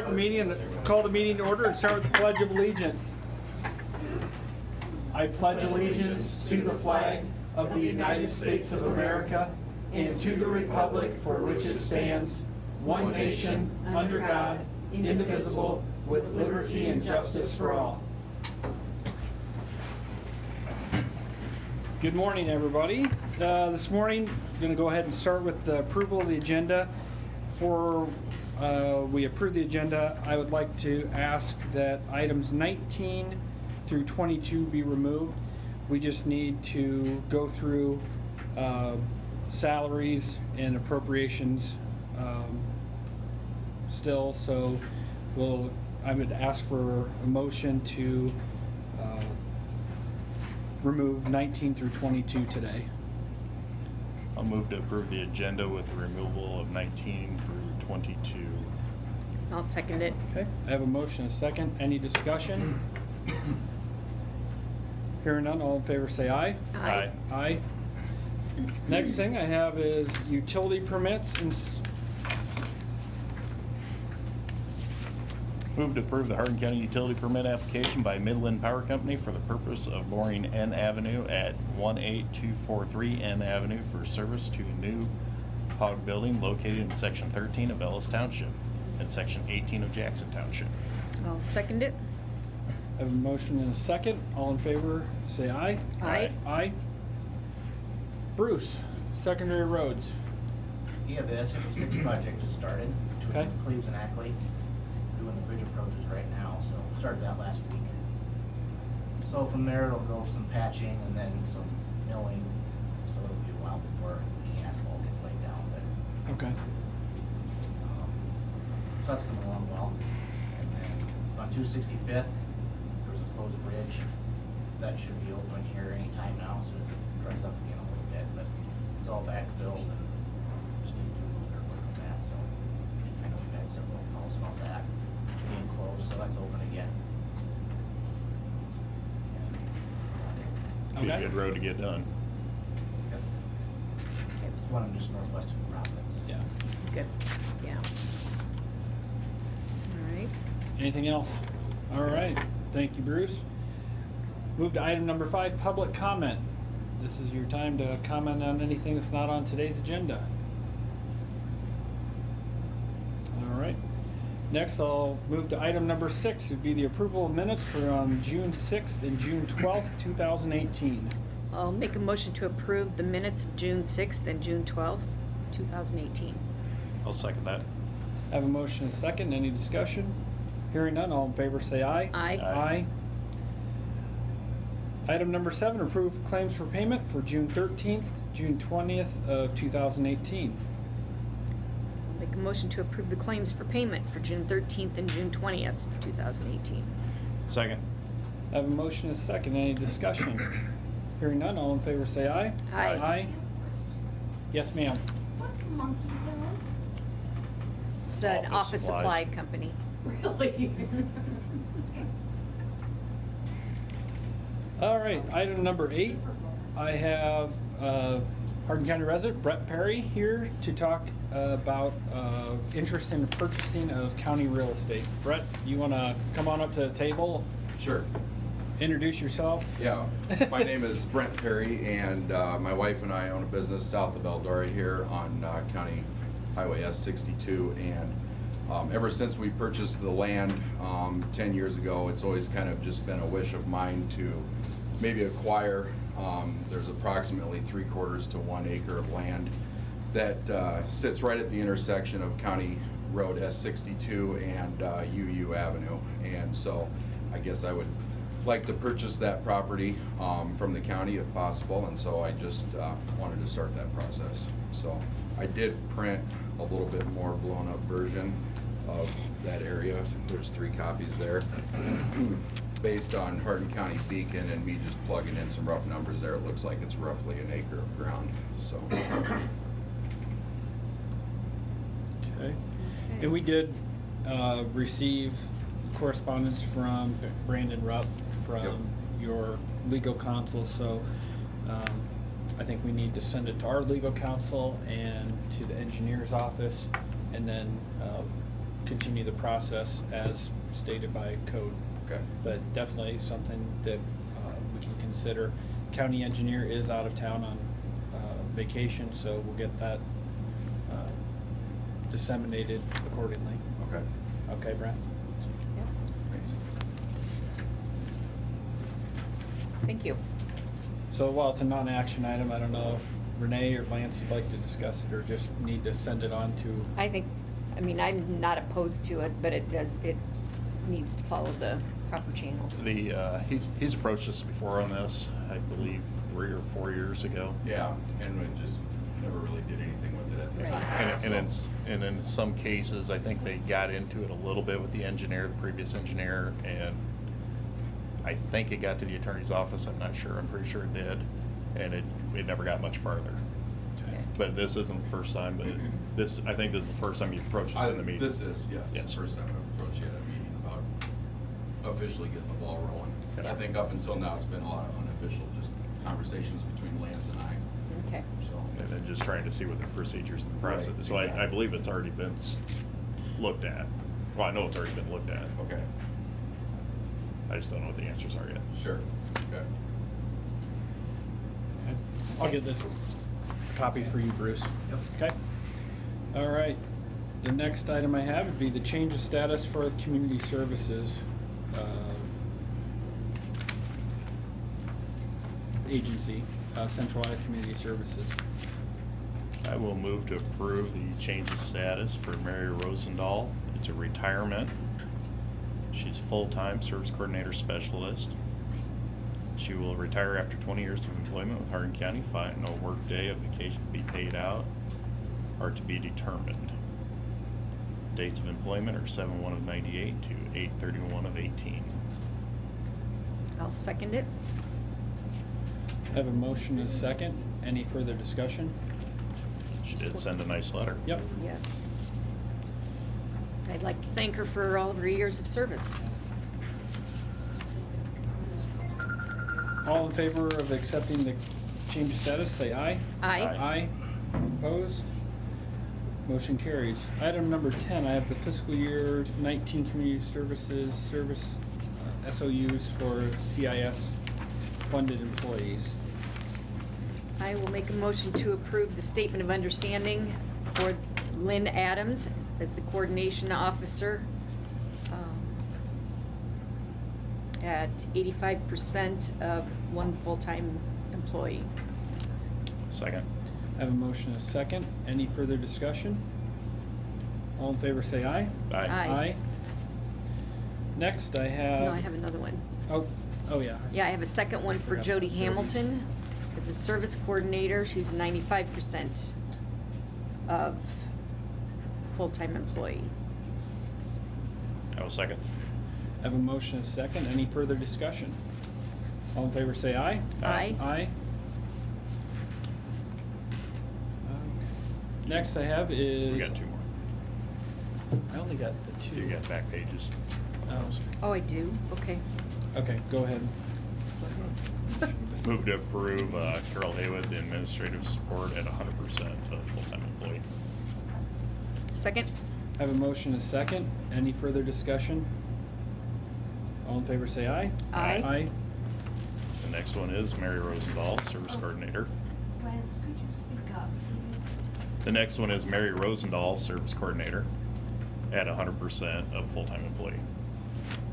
The meeting, call the meeting to order and start with the Pledge of Allegiance. I pledge allegiance to the flag of the United States of America and to the republic for which it stands, one nation, under God, indivisible, with liberty and justice for all. Good morning, everybody. This morning, I'm going to go ahead and start with the approval of the agenda. Before we approve the agenda, I would like to ask that items 19 through 22 be removed. We just need to go through salaries and appropriations still, so I would ask for a motion to remove 19 through 22 today. I'll move to approve the agenda with the removal of 19 through 22. I'll second it. Okay, I have a motion and a second. Any discussion? Hearing none, all in favor say aye. Aye. Aye. Next thing I have is utility permits and Move to approve the Hardin County utility permit application by Midland Power Company for the purpose of boring N Avenue at 18243 N Avenue for service to a new POG building located in Section 13 of Ellis Township and Section 18 of Jackson Township. I'll second it. I have a motion and a second. All in favor say aye. Aye. Aye. Bruce, secondary roads. Yeah, the S56 project just started Okay. between Cleves and Ackley. Doing the bridge approaches right now, so started that last week. So from there it'll go some patching and then some milling, so it'll be a while before the asphalt gets laid down, but Okay. so that's coming along well. And then on 265th, there's a closed bridge that should be open here anytime now, so it dries up again a little bit, but it's all backfilled and just need to do a little bit of work on that, so I know we've had several calls about that being closed, so that's open again. Be a Okay. good road to get done. Yep. It's one just northwest of Providence. Yeah. Good. Yeah. All right. Anything else? All right. Thank you, Bruce. Move to item number 5, public comment. This is your time to comment on anything that's not on today's agenda. All right. Next, I'll move to item number 6. It would be the approval of minutes from June 6th and June 12th, 2018. I'll make a motion to approve the minutes of June 6th and June 12th, 2018. I'll second that. I have a motion and a second. Any discussion? Hearing none, all in favor say aye. Aye. Aye. Item number 7, approve claims for payment for June 13th, June 20th of 2018. I'll make a motion to approve the claims for payment for June 13th and June 20th, 2018. Second. I have a motion and a second. Any discussion? Hearing none, all in favor say aye. Aye. Aye. Yes, ma'am. What's Monkey doing? It's an Office office supply supplies. company. Really? All right, item number 8. I have Hardin County resident Brett Perry here to talk about interest in purchasing of county real estate. Brett, you want to come on up to the table, Sure. introduce yourself? Yeah. My name is Brent Perry, and my wife and I own a business south of Eldora here on County Highway S62. And ever since we purchased the land 10 years ago, it's always kind of just been a wish of mine to maybe acquire. There's approximately 3/4 to 1 acre of land that sits right at the intersection of County Road S62 and UU Avenue. And so I guess I would like to purchase that property from the county if possible, and so I just wanted to start that process. So I did print a little bit more blown up version of that area. There's 3 copies there. Based on Hardin County Beacon and me just plugging in some rough numbers there, it looks like it's roughly an acre of ground, so. Okay. And we did receive correspondence from Brandon Rupp from Yep. your legal counsel, so I think we need to send it to our legal counsel and to the engineer's office, and then continue the process as stated by code. Okay. But definitely something that we can consider. County engineer is out of town on vacation, so we'll get that disseminated accordingly. Okay. Okay, Brent? Yep. Thanks. Thank you. So while it's a non-action item, I don't know if Renee or Lance would like to discuss it or just need to send it on to. I mean, I'm not opposed to it, but it needs to follow the proper channels. He's approached us before on this, I believe 3 or 4 years ago. Yeah, and we just never really did anything with it at the Right. time. And in some cases, I think they got into it a little bit with the engineer, the previous engineer, and I think it got to the attorney's office, I'm not sure, I'm pretty sure it did, and it never got much farther. Okay. But this isn't the first time, but I think this is the first time you've approached us in the meeting. This is, yes, Yes. the first time I've approached you at a meeting about officially getting the ball rolling. And I think up until now, it's been a lot of unofficial, just conversations between Lance and I, Okay. so. And then just trying to see what the procedures and the process. Right, So I exactly. believe it's already been looked at. Well, I know it's already been looked at. Okay, I just don't know what the answers are yet. sure, okay. I'll get this copy for you, Bruce. Okay? All right. The next item I have would be the change of status for community services agency, Central Iowa Community Services. I will move to approve the change of status for Mary Rosendahl. It's a retirement. She's full-time service coordinator specialist. She will retire after 20 years of employment with Hardin County. No work day of vacation to be paid out or to be determined. Dates of employment are 7/1 of '98 to 8/31 of '18. I'll second it. I have a motion and a second. Any further discussion? She did send a nice letter. Yep. Yes. I'd like to thank her for all of her years of service. All in favor of accepting the change of status, say aye. Aye. Aye. Opposed? Motion carries. Item number 10, I have the fiscal year 19 community services SOUs for CIS funded employees. I will make a motion to approve the statement of understanding for Lynn Adams as the coordination officer at 85% of one full-time employee. Second. I have a motion and a second. Any further discussion? All in favor say aye. Aye. Aye. Next, I have. No, I have another one. Oh yeah. Yeah, I have a second one for Forgot Jody about Jody. Hamilton as a service coordinator. She's 95% of full-time employee. I will second. I have a motion and a second. Any further discussion? All in favor say aye. Aye. Aye. Next I have is. We got 2 more. I only got the two. You got back pages. Oh, Oh, I do? Okay. okay, go ahead. Move to approve Carol Haywood, the administrative support at 100% of full-time employee. Second? I have a motion and a second. Any further discussion? All in favor say aye. Aye. Aye. The next one is Mary Rosendahl, service coordinator. Lance, could you speak up, please? The next one is Mary Rosendahl, service coordinator at 100% of full-time employee.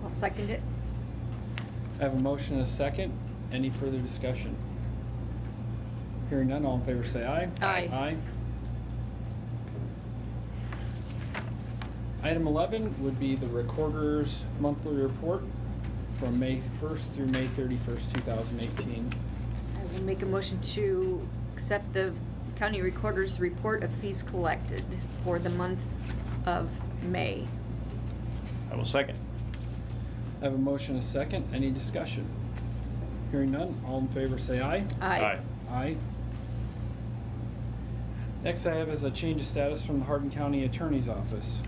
I'll second it. I have a motion and a second. Any further discussion? Hearing none, all in favor say aye. Aye. Aye. Item 11 would be the recorder's monthly report from May 1st through May 31st, 2018. I will make a motion to accept the county recorder's report of fees collected for the month of May. I will second. I have a motion and a second. Any discussion? Hearing none, all in favor say aye. Aye. Aye. Next I have is a change of status from the Hardin County Attorney's Office.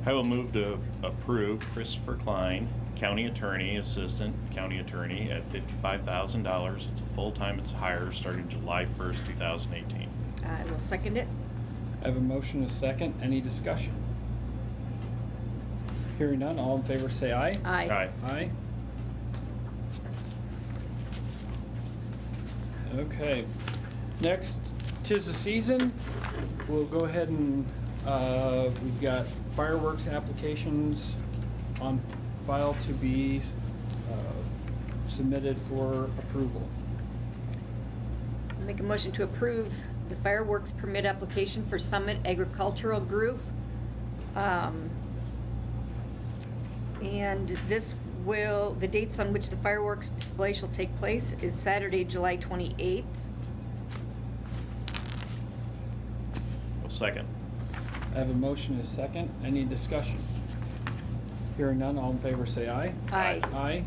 I will move to approve Christopher Klein, county attorney, assistant county attorney at $55,000. It's a full-time, it's higher, starting July 1st, 2018. I will second it. I have a motion and a second. Any discussion? Hearing none, all in favor say aye. Aye. Aye. Okay. Next, 'tis the season. We'll go ahead and, we've got fireworks applications on file to be submitted for approval. Make a motion to approve the fireworks permit application for Summit Agricultural Group. And this will, the dates on which the fireworks display shall take place is Saturday, July 28th. I'll second. I have a motion and a second. Any discussion? Hearing none, all in favor say aye. Aye. Aye.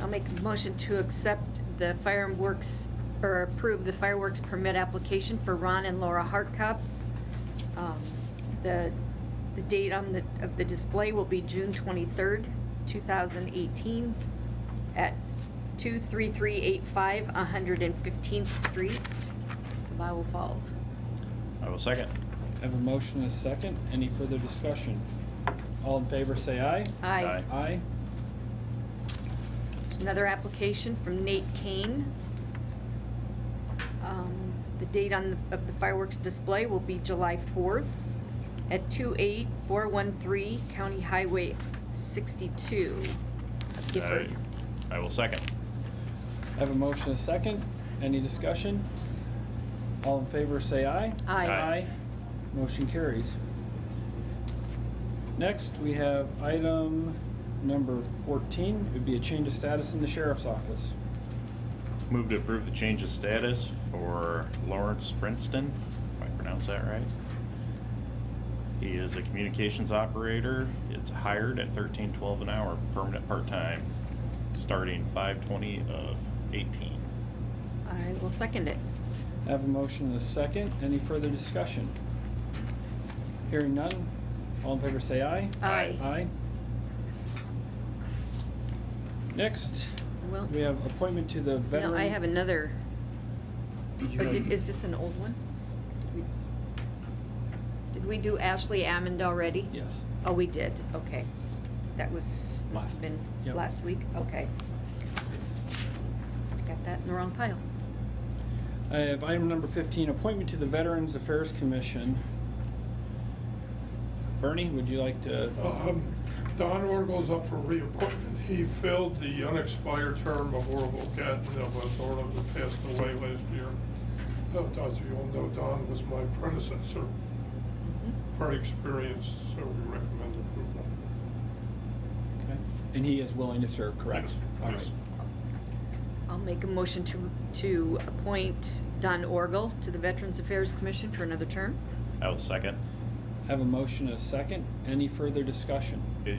I'll make a motion to accept the fireworks, or approve the fireworks permit application for Ron and Laura Hartcup. The date on of the display will be June 23rd, 2018 at 23385 115th Street, Iowa Falls. I will second. I have a motion and a second. Any further discussion? All in favor say aye. Aye. Aye. There's another application from Nate Kane. The date on of the fireworks display will be July 4th at 28413 County Highway 62 of Gifford. I will second. I have a motion and a second. Any discussion? All in favor say aye. Aye. Aye. Motion carries. Next, we have item number 14. It would be a change of status in the sheriff's office. Move to approve the change of status for Lawrence Princeton, if I pronounce that right. He is a communications operator. It's hired at $13.12 an hour, permanent part-time, starting 5/20 of 18. I will second it. I have a motion and a second. Any further discussion? Hearing none, all in favor say aye. Aye. Aye. Next, Well, we have appointment to the veteran. no, I have another. Did you Or have- is this an old one? Did we do Ashley Ammond already? Yes. Oh, we did, okay. That was, must have been Yep. last week, okay. Got that in the wrong pile. I have item number 15, appointment to the Veterans Affairs Commission. Bernie, would you like to? Don Orgle's up for reappointment. He filled the unexpired term of Orville Gatton that was Orville who passed away last year. As you all know, Don was my predecessor. Very experienced, so we recommend approval. Okay. And he is willing to serve, correct? Yes, All yes. right. I'll make a motion to appoint Don Orgel to the Veterans Affairs Commission for another term. I will second. I have a motion and a second. Any further discussion? Do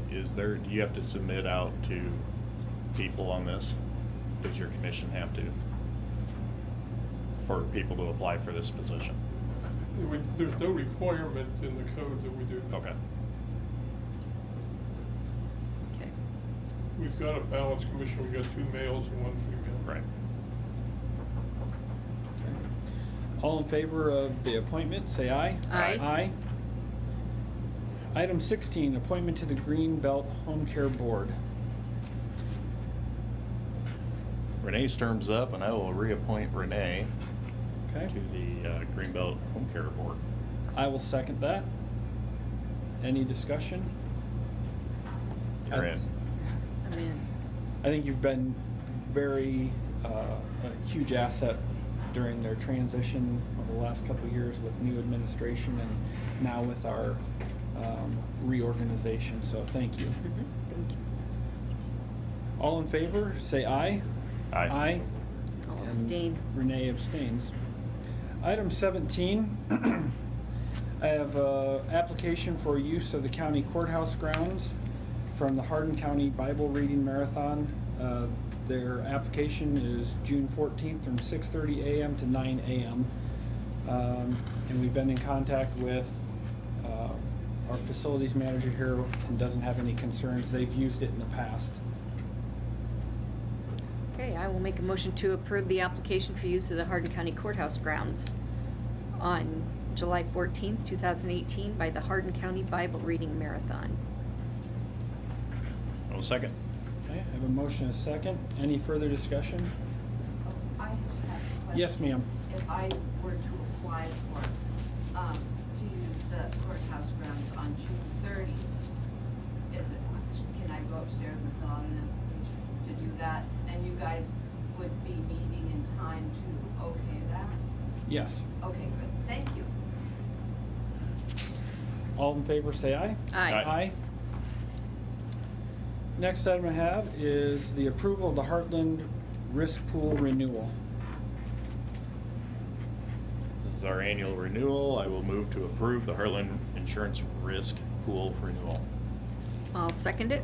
you have to submit out to people on this? Does your commission have to? For people to apply for this position? There's no requirement in the code that we do. Okay. Okay. We've got a balanced commission. We've got 2 males and 1 female. Right. All in favor of the appointment, say aye. Aye. Aye. Item 16, appointment to the Green Belt Home Care Board. Renee's term's up, and I will reappoint Renee Okay. to the Greenbelt Home Care Board. I will second that. Any discussion? You're in. I'm in. I think you've been very, a huge asset during their transition over the last couple of years with new administration and now with our reorganization, so thank you. Thank you. All in favor, say aye. Aye. Aye. I'll And abstain. Renee abstains. Item 17, I have application for use of the county courthouse grounds from the Hardin County Bible Reading Marathon. Their application is June 14th from 6:30 a.m. to 9 a.m. And we've been in contact with our facilities manager here and doesn't have any concerns. They've used it in the past. Okay, I will make a motion to approve the application for use of the Hardin County Courthouse grounds on July 14th, 2018 by the Hardin County Bible Reading Marathon. I will second. Okay, I have a motion and a second. Any further discussion? I just have a question. Yes, ma'am. If I were to apply for, to use the courthouse grounds on June 30, can I go upstairs and fill out an application to do that? And you guys would be meeting in time to okay that? Yes. Okay, good, thank you. All in favor, say aye. Aye. Aye. Next item I have is the approval of the Heartland Risk Pool Renewal. This is our annual renewal. I will move to approve the Heartland Insurance Risk Pool renewal. I'll second it.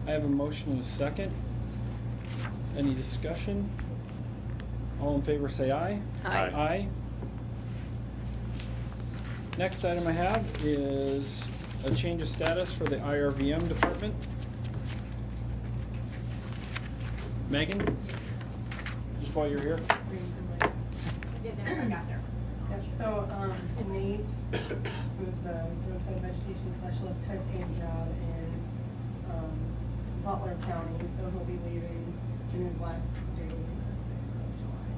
I have a motion and a second. Any discussion? All in favor, say aye. Aye. Aye. Next item I have is a change of status for the IRVM department. Megan, just while you're here. Yeah, I got there. Yep, so, Nate, who's the roadside vegetation specialist, took a job in, Butler County, so he'll be leaving in his last day, the 6th of July.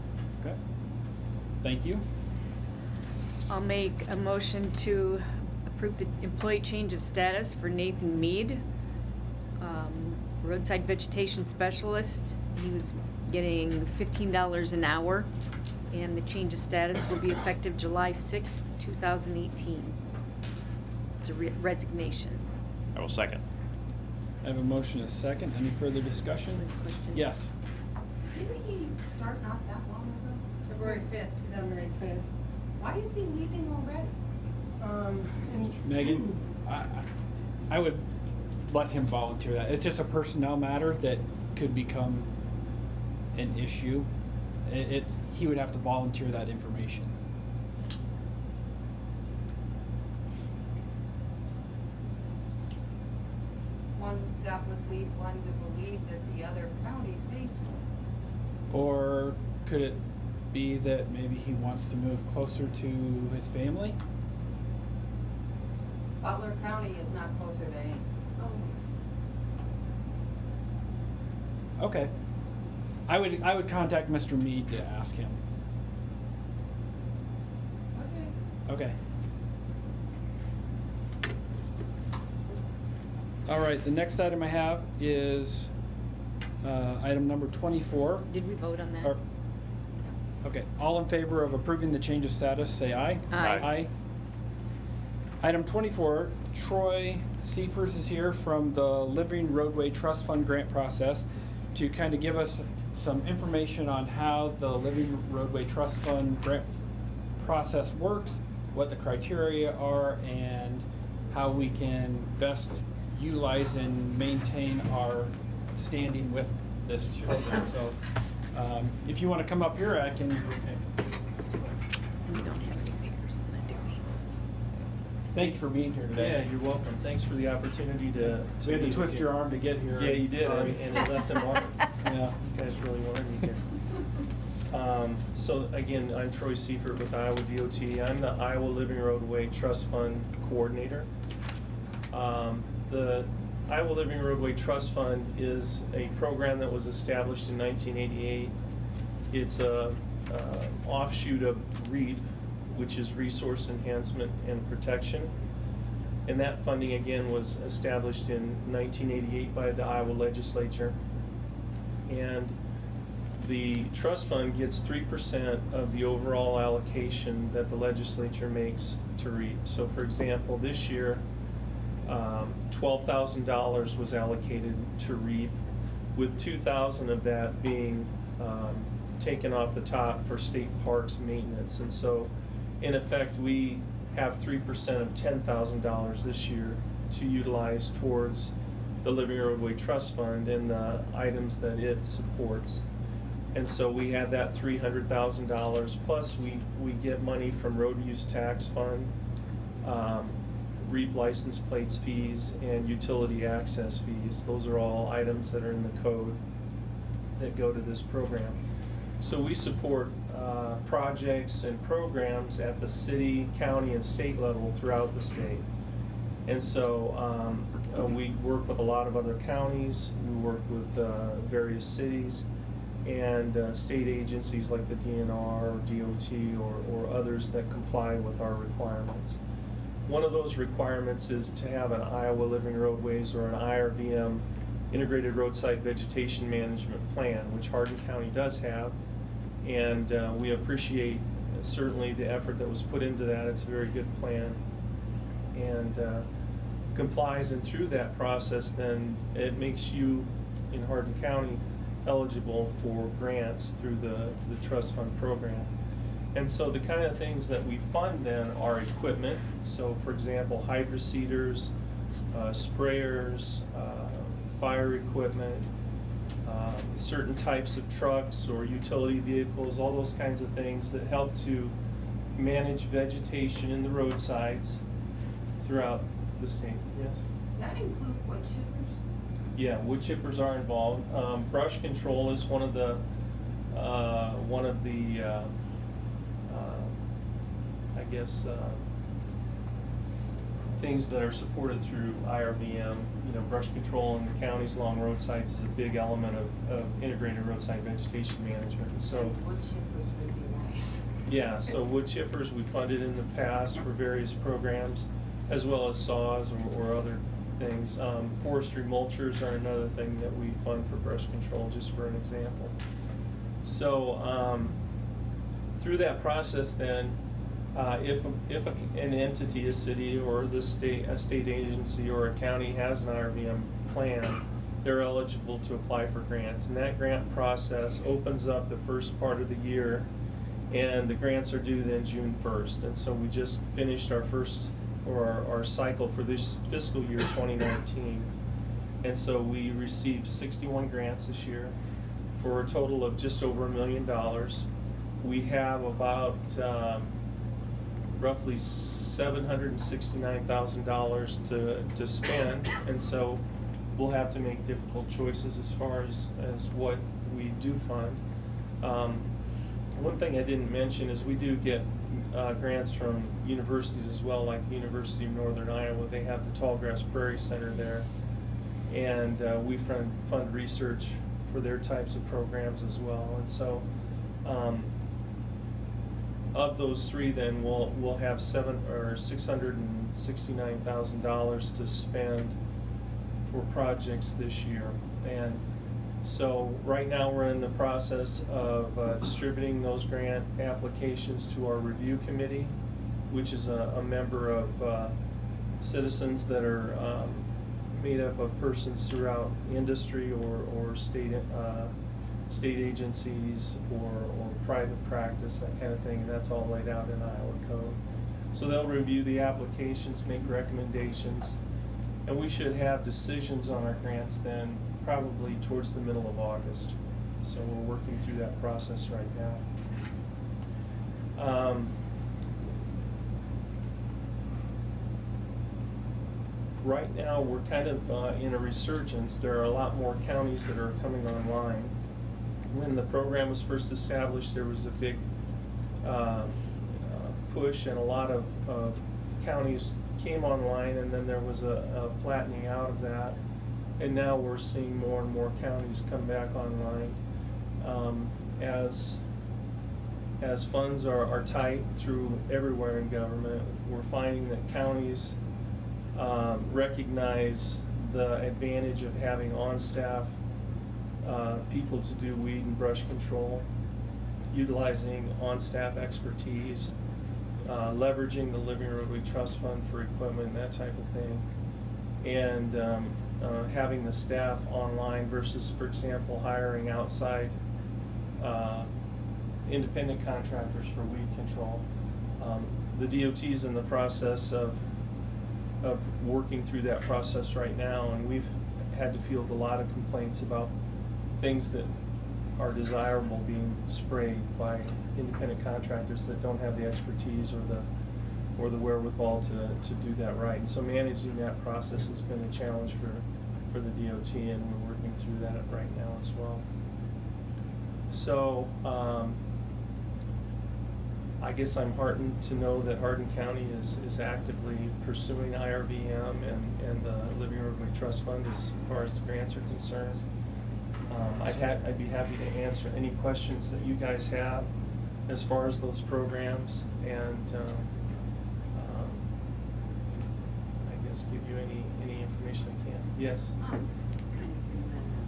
Okay. Thank you. I'll make a motion to approve the employee change of status for Nathan Mead, roadside vegetation specialist. He was getting $15 an hour, and the change of status will be effective July 6th, 2018. It's a resignation. I will second. I have a motion and a second. Any further discussion? Question? Yes. Didn't he start not that long ago? February 5th, 2005. Why is he leaving already? Megan, I would let him volunteer that. It's just a personnel matter that could become an issue. He would have to volunteer that information. One that would lead one to believe that the other county pays more. Or could it be that maybe he wants to move closer to his family? Butler County is not closer to Ames. Okay. I would contact Mr. Mead to ask him. Okay. Okay. All right, the next item I have is item number 24. Did we vote on that? Or- Okay, all in favor of approving the change of status, say aye. Aye. Aye. Item 24, Troy Seifers is here from the Living Roadway Trust Fund grant process to kind of give us some information on how the Living Roadway Trust Fund grant process works, what the criteria are, and how we can best utilize and maintain our standing with this program. So if you want to come up here, I can. We don't have any papers on that, do we? Thank you for being here today. Yeah, you're welcome. Thanks for the opportunity to We had meet to with twist you. your arm to get here. Yeah, you did, Sorry. and it left a mark. Yeah. You guys really wanted me here. So again, I'm Troy Seifert with Iowa DOT. I'm the Iowa Living Roadway Trust Fund Coordinator. The Iowa Living Roadway Trust Fund is a program that was established in 1988. It's a offshoot of REAP, which is Resource Enhancement and Protection. And that funding, again, was established in 1988 by the Iowa legislature. And the trust fund gets 3% of the overall allocation that the legislature makes to REAP. So for example, this year, $12,000 was allocated to REAP, with $2,000 of that being taken off the top for state parks maintenance. And so in effect, we have 3% of $10,000 this year to utilize towards the Living Roadway Trust Fund and the items that it supports. And so we have that $300,000, plus we get money from road use tax fund, REAP license plates fees, and utility access fees. Those are all items that are in the code that go to this program. So we support projects and programs at the city, county, and state level throughout the state. And so we work with a lot of other counties, we work with various cities, and state agencies like the DNR or DOT or others that comply with our requirements. One of those requirements is to have an Iowa Living Roadways or an IRVM, Integrated Roadside Vegetation Management Plan, which Hardin County does have. And we appreciate certainly the effort that was put into that. It's a very good plan. And complies, and through that process then it makes you in Hardin County eligible for grants through the trust fund program. And so the kind of things that we fund then are equipment. So for example, hydroseeders, sprayers, fire equipment, certain types of trucks or utility vehicles, all those kinds of things that help to manage vegetation in the roadsides throughout the state. Yes? Does that include wood chippers? Yeah, wood chippers are involved. Brush control is one of the I guess things that are supported through IRVM. You know, brush control in the counties along roadsides is a big element of integrated roadside vegetation management. And so Wood chippers would be nice. yeah, so wood chippers we funded in the past for various programs, as well as saws or other things. Forestry mulchers are another thing that we fund for brush control, just for an example. So through that process then, if an entity, a city or a state agency or a county has an IRVM plan, they're eligible to apply for grants. And that grant process opens up the first part of the year, and the grants are due then June 1st. And so we just finished our first, or our cycle for this fiscal year 2019. And so we received 61 grants this year for a total of just over $1 million. We have about roughly $769,000 to spend, and so we'll have to make difficult choices as far as what we do fund. One thing I didn't mention is we do get grants from universities as well, like the University of Northern Iowa. They have the Tallgrass Prairie Center there, and we fund research for their types of programs as well. And so of those three, then we'll have $669,000 to spend for projects this year. And so right now we're in the process of distributing those grant applications to our review committee, which is a member of citizens that are made up of persons throughout industry or state agencies or private practice, that kind of thing. And that's all laid out in Iowa code. So they'll review the applications, make recommendations, and we should have decisions on our grants then probably towards the middle of August. So we're working through that process right now. Right now we're kind of in a resurgence. There are a lot more counties that are coming online. When the program was first established, there was a big push, and a lot of counties came online, and then there was a flattening out of that. And now we're seeing more and more counties come back online. As funds are tight through everywhere in government, we're finding that counties recognize the advantage of having on-staff people to do weed and brush control, utilizing on-staff expertise, leveraging the Living Roadway Trust Fund for equipment, that type of thing, and having the staff online versus, for example, hiring outside independent contractors for weed control. The DOT is in the process of working through that process right now, and we've had to field a lot of complaints about things that are desirable being sprayed by independent contractors that don't have the expertise or the wherewithal to do that right. And so managing that process has been a challenge for the DOT, and we're working through that right now as well. So, I guess I'm heartened to know that Hardin County is actively pursuing IRVM and the Living Roadway Trust Fund as far as the grants are concerned. I'd be happy to answer any questions that you guys have as far as those programs, and I guess give you any information I can. Yes? It's kind of random.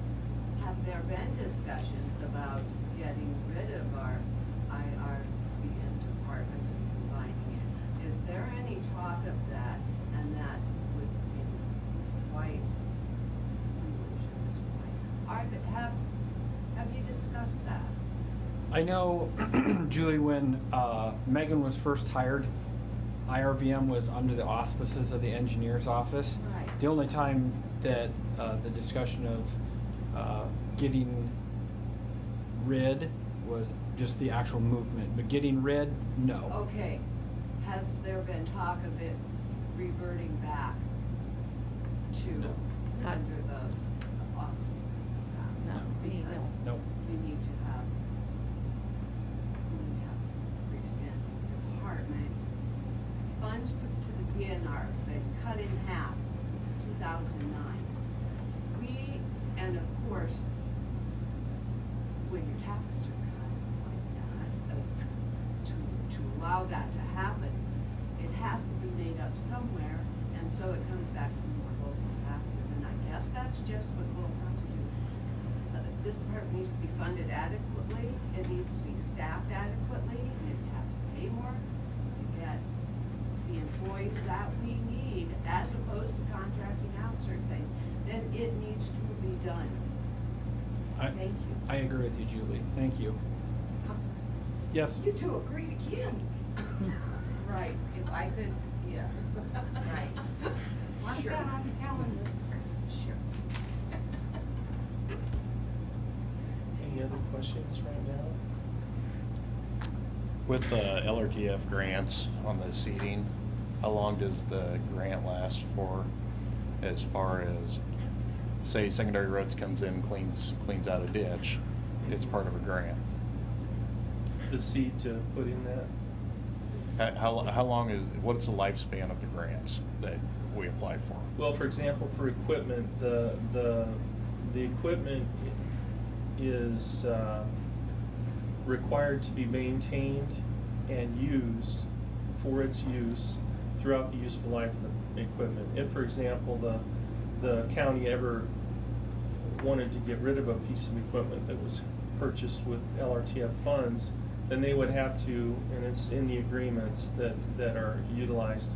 Have there been discussions about getting rid of our IRVM department and combining it? Is there any talk of that? And that would seem quite foolish at this point. Have you discussed that? I know, Julie, when Megan was first hired, IRVM was under the auspices of the engineer's office. Right. The only time that the discussion of getting rid was just the actual movement, but getting rid, no. Okay, has there been talk of it reverting back to Not- under those auspices of that? Not me, no. Because No. we need to have a freestanding department. Funds put to the DNR been cut in half since 2009. And of course, when your taxes are cut like that, to allow that to happen, it has to be made up somewhere, and so it comes back to more local taxes, and I guess that's just what we'll have to do. This department needs to be funded adequately, it needs to be staffed adequately, and if you have to pay more to get the employees that we need, as opposed to contracting out certain things, then it needs to be done. Thank you. I agree with you, Julie. Thank you. Yes? You two agreed again. Right, if I could, yes, right. Mark that on the calendar. Sure. Any other questions right now? With the LRTF grants on the seeding, how long does the grant last for, as far as, say, secondary roads comes in, cleans out a ditch, it's part of a grant? The seed to put in that? How long is, what's the lifespan of the grants that we apply for? Well, for example, for equipment, the equipment is required to be maintained and used for its use throughout the useful life of the equipment. If, for example, the county ever wanted to get rid of a piece of equipment that was purchased with LRTF funds, then they would have to, and it's in the agreements that are utilized,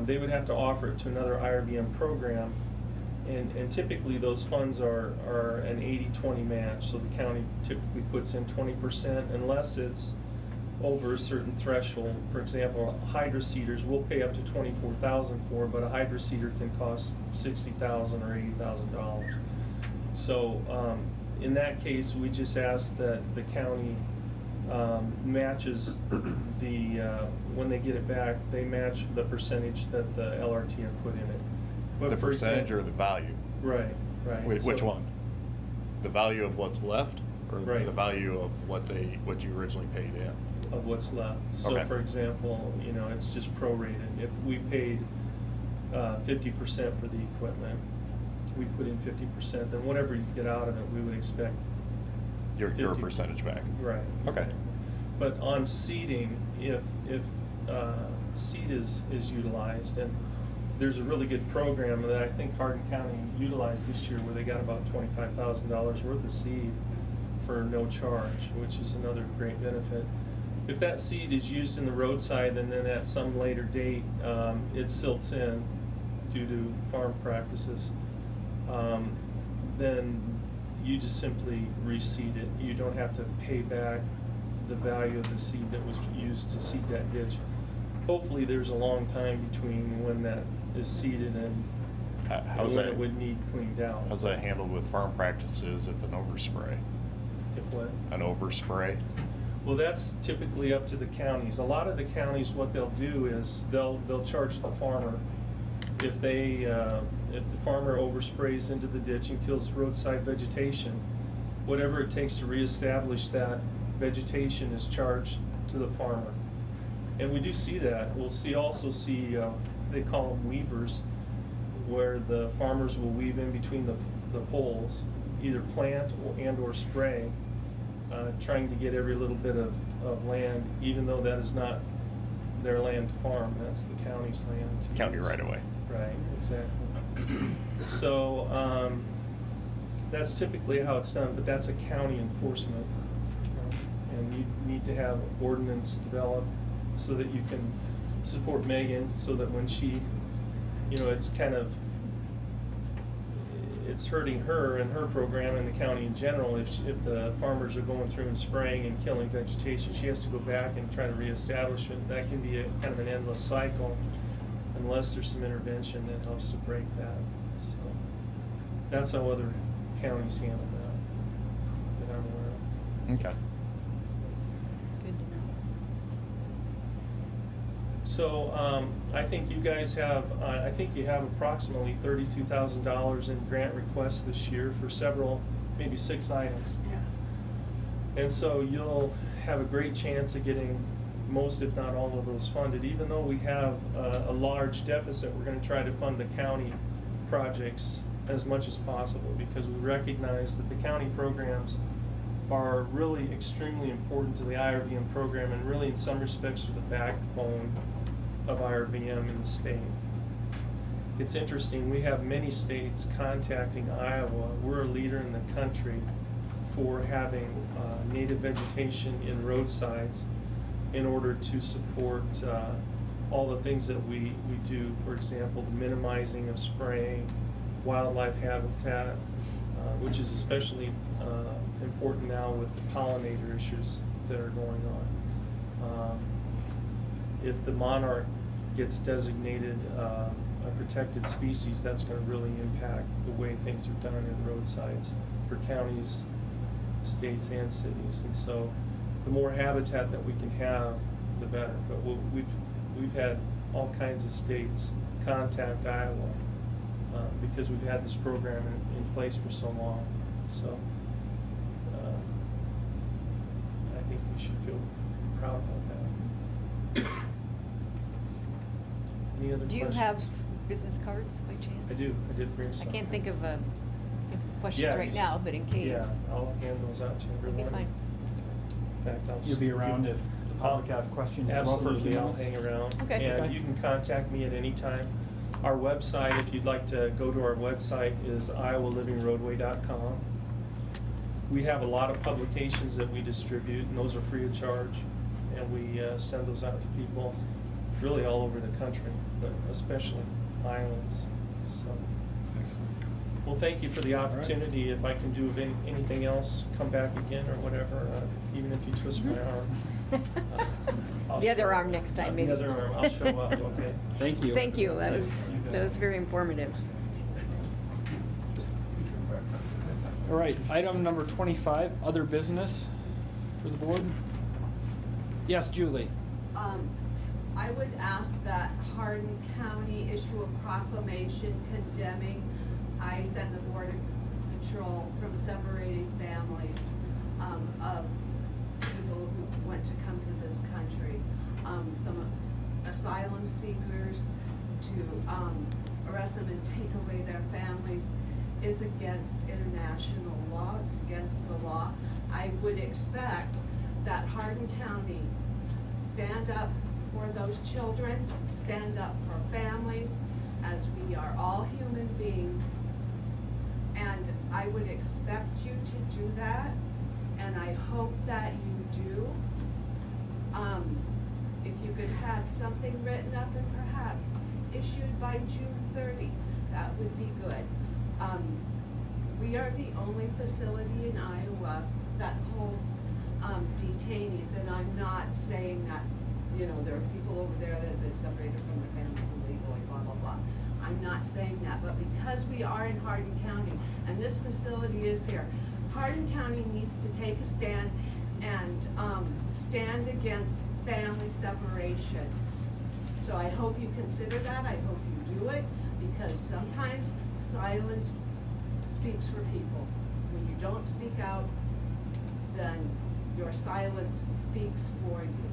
they would have to offer it to another IRVM program, and typically those funds are an 80-20 match, so the county typically puts in 20% unless it's over a certain threshold. For example, hydroseeders we'll pay up to $24,000 for, but a hydroseeder can cost $60,000 or $80,000. So in that case, we just ask that the county matches when they get it back, they match the percentage that the LRTF put in it. But The for percentage or example- the value? Right, right. Which So- one? The value of what's left, or Right. the value of what you originally paid in? Of what's left. So Okay. for example, it's just prorated. If we paid 50% for the equipment, we put in 50%, then whatever you get out of it, we would expect Your 50. percentage back? Right. Okay. exactly. But on seeding, if seed is utilized, and there's a really good program that I think Hardin County utilized this year where they got about $25,000 worth of seed for no charge, which is another great benefit. If that seed is used in the roadside and then at some later date it silts in due to farm practices, then you just simply reseed it. You don't have to pay back the value of the seed that was used to seed that ditch. Hopefully there's a long time between when that is seeded and How's when that, it would need cleaned out. how's that handled with farm practices if an overspray? If what? An overspray? Well, that's typically up to the counties. A lot of the counties, what they'll do is they'll charge the farmer. If the farmer oversprays into the ditch and kills roadside vegetation, whatever it takes to reestablish that vegetation is charged to the farmer. And we do see that. We'll also see, they call them weavers, where the farmers will weave in between the poles, either plant or spray, trying to get every little bit of land, even though that is not their land to farm, that's the county's land. to County use. right away. Right, exactly. So, that's typically how it's done, but that's a county enforcement. And you need to have ordinance developed so that you can support Megan, so that when she, it's kind of, it's hurting her and her program and the county in general. If the farmers are going through and spraying and killing vegetation, she has to go back and try to reestablish it. That can be kind of an endless cycle unless there's some intervention that helps to break that. So that's how other counties handle that I'm aware of. Okay. Good to know. So, I think you guys have, I think you have approximately $32,000 in grant requests this year for several, maybe 6 items. Yeah. And so you'll have a great chance of getting most, if not all of those funded. Even though we have a large deficit, we're gonna try to fund the county projects as much as possible, because we recognize that the county programs are really extremely important to the IRVM program, and really in some respects are the backbone of IRVM in the state. It's interesting, we have many states contacting Iowa. We're a leader in the country for having native vegetation in roadsides in order to support all the things that we do. For example, the minimizing of spraying, wildlife habitat, which is especially important now with the pollinator issues that are going on. If the monarch gets designated a protected species, that's going to really impact the way things are done in roadsides for counties, states, and cities. And so the more habitat that we can have, the better. But we've had all kinds of states contact Iowa because we've had this program in place for so long. So I think we should feel proud about that. Any other questions? Do you have business cards by chance? I do. I did bring I some. can't think of questions Yeah, right you s- now, but in case. Yeah, I'll hand those out to That'd everyone. be fine. In fact, I'll just. You'll be around if the public have questions as well for a few Absolutely, I'll minutes? hang around. Okay. And Okay. you can contact me at any time. Our website, if you'd like to go to our website, is iowalivingroadway.com. We have a lot of publications that we distribute, and those are free of charge. And we send those out to people really all over the country, but especially islands. So, well, thank you for the opportunity. If I can do anything else, come back again or whatever, even if you twist my arm. I'll The other show arm up. next time, maybe. The other arm, I'll show up, okay. Thank you. Thank you, that was very informative. All right, item number 25, other business for the board. Yes, Julie. I would ask that Hardin County issue a proclamation condemning ICE and the Border Patrol from separating families of people who want to come to this country. Some asylum seekers to arrest them and take away their families is against international law, it's against the law. I would expect that Hardin County stand up for those children, stand up for families, as we are all human beings. And I would expect you to do that, and I hope that you do. If you could have something written up and perhaps issued by June 30, that would be good. We are the only facility in Iowa that holds detainees, and I'm not saying that, there are people over there that have been separated from their families illegally, blah, blah, blah. I'm not saying that, but because we are in Hardin County, and this facility is here, Hardin County needs to take a stand and stand against family separation. So I hope you consider that, I hope you do it, because sometimes silence speaks for people when you don't speak out, then your silence speaks for you.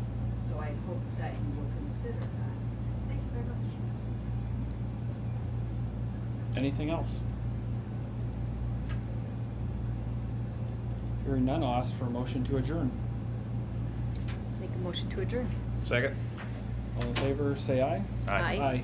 So I hope that you will consider that. Thank you very much. Anything else? Hearing none, I'll ask for a motion to adjourn. Make a motion to adjourn. Second. All in favor, say aye. Aye. Aye.